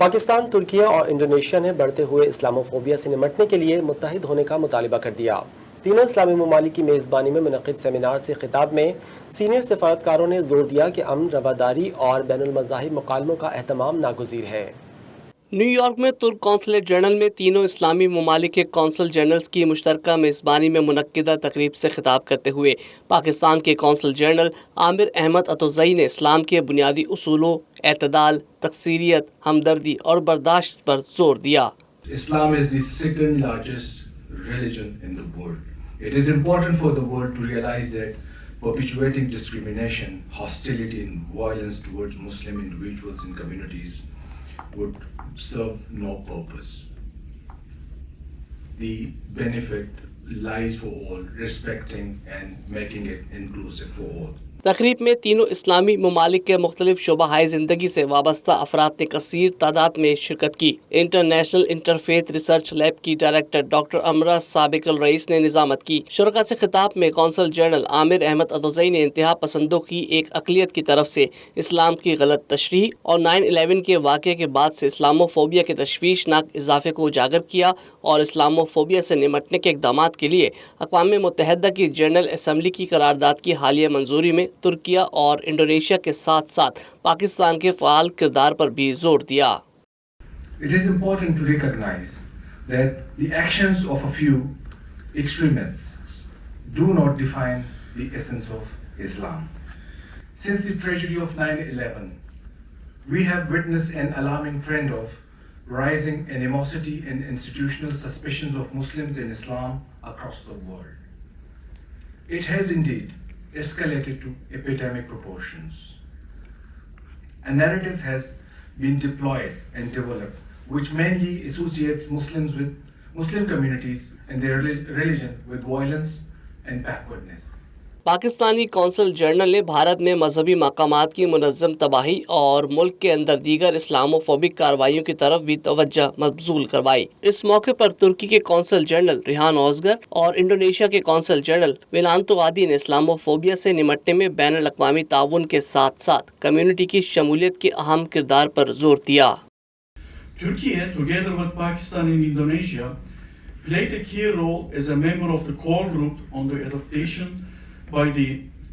पाकिस्तान, तुर्की और इंडोनेशिया ने बढ़ते हुए इस्लामोफोबिया से निपटने के लिए मुत्तहिद होने का मुतालिबा कर दिया। तीनों इस्लामी ममालिक की मेज़बानी में मुनक़िद सेमिनार से खिताब में सीनियर सफारतकारों ने जोर दिया कि अमन, रवादारी और बैनुल मज़ाहिब मुकालमों का एहतमाम नागुज़ीर है। न्यूयॉर्क में तुर्क कौंसलेट जनरल में तीनों इस्लामी ममालिक के कौंसल जनरल्स की मुश्तरका मेज़बानी में मुनक्किदा तकरीब से खिताब करते हुए पाकिस्तान के कौंसल जनरल आमिर अहमद अतोज़ई ने इस्लाम के बुनियादी उसूलों, एतदाल, तकसीरियत, हमदर्दी और बर्दाश्त पर जोर दिया। Islam is the second largest religion in the world. It is important for the world to realize that perpetuating discrimination, hostility and violence towards Muslim individuals and communities would serve no purpose. The benefit lies for all, respecting and making it inclusive for all. तकरीब में तीनों इस्लामी ममालिक के मुख्तलिफ शोबाहाए ज़िंदगी से वाबस्ता अफराद ने कसीर तादाद में शिरकत की। इंटरनेशनल इंटरफेथ रिसर्च लैब की डायरेक्टर डॉक्टर अमरा साबिक अल रईस ने निज़ामत की। शुरका से खिताब में कौंसल जनरल आमिर अहमद अतोज़ई ने इंतहा पसंदों की एक अक़लियत की तरफ से इस्लाम की गलत तशरीह और 9/11 के वाक़े के बाद से इस्लामोफोबिया के तशवीशनाक इजाफे को उजागर किया और इस्लामोफोबिया से निपटने के इक़दाम के लिए अक़वाम मुत्तहिदा की जनरल असम्बली की करारदाद की हालिया मंजूरी में तुर्किया और इंडोनेशिया के साथ साथ पाकिस्तान के फ़ाल किरदार पर भी जोर दिया। It is important to recognize that the actions of a few extremists do not define the essence of Islam. Since the tragedy of 9/11, we have witnessed an alarming trend of rising animosity and institutional suspicions of Muslims and Islam across the world. It has indeed escalated to epidemic proportions. A narrative has been deployed and developed which mainly associates Muslim communities and their religion with violence and backwardness. Pakistani consul general ने भारत में मजहबी मकामात की मुनज़्ज़म तबाही और मुल्क के अंदर दीगर इस्लामोफोबिक कार्रवाइयों की तरफ भी तवज्जो मबज़ूल करवाई। इस मौके पर तुर्की के कौंसल जनरल रिहान ओज़गर और इंडोनेशिया के कौंसल जनरल विनांतो आदी ने इस्लामोफोबिया से निपटने में बैनुल अक़वामी ताउन के साथ साथ कम्युनिटी की शमूलियत के अहम किरदार पर जोर दिया। Turkey, together with Pakistan and Indonesia, played a key role as a member of the core group on the adoption by the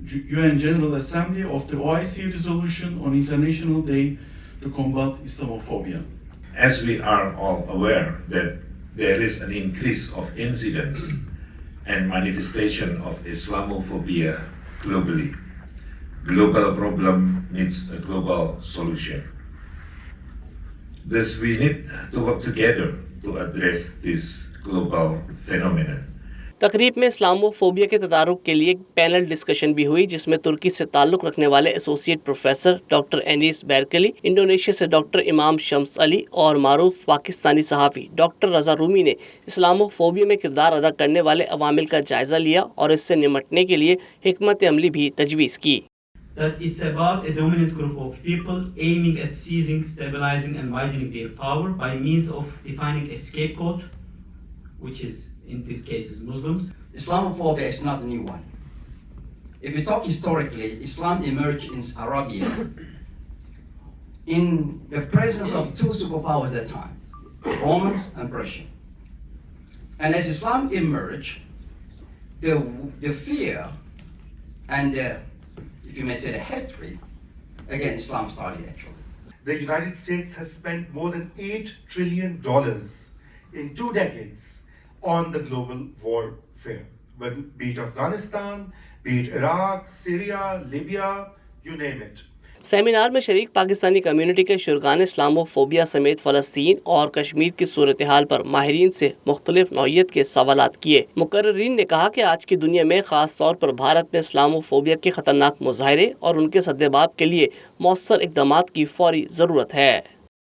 UN General Assembly of the OIC resolution on International Day to combat Islamophobia. As we are all aware that there is an increase of incidents and manifestation of Islamophobia globally, global problem needs a global solution. Thus, we need to work together to address this global phenomenon. तकरीब में Islamophobia के तदारुक के लिए panel discussion भी हुई, जिसमें तुर्की से ताल्लुक़ रखने वाले एसोसिएट प्रोफेसर डॉक्टर एनीस बैरकली, इंडोनेशिया से डॉक्टर इमाम शम्स अली और मारूफ पाकिस्तानी सहाफ़ी डॉक्टर रज़ा रूमी ने इस्लामोफोबिया में किरदार अदा करने वाले अवामिल का जायज़ा लिया और इससे निपटने के लिए हिकमत अमली भी तजवीज़ की। That it's about a dominant group of people aiming at seizing, stabilizing and widening their power by means of defining a scapegoat, which is in this case is Muslims. Islamophobia is not a new one. If we talk historically, Islam emerged in Arabia in the presence of two superpowers at that time, Romans and Persian. And as Islam emerged, the fear and if you may say the hatred against Islam started actually. The United States has spent more than $8 trillion in 2 decades on the global warfare, be it Afghanistan, be it Iraq, Syria, Libya, you name it. Seminar में शरीक Pakistani community के शुरगान Islamophobia समेत फ़लस्तीन और कश्मीर की सूरत हाल पर माहिरीन से मुख्तलिफ नौइयत के सवालात किए। मुकर्रिरीन ने कहा कि आज की दुनिया में ख़ास तौर पर भारत में इस्लामोफोबिया के ख़तरनाक मुज़ाहिरे और उनके सद्देबाब के लिए मौसर इक़दामात की फ़ौरी ज़रूरत है।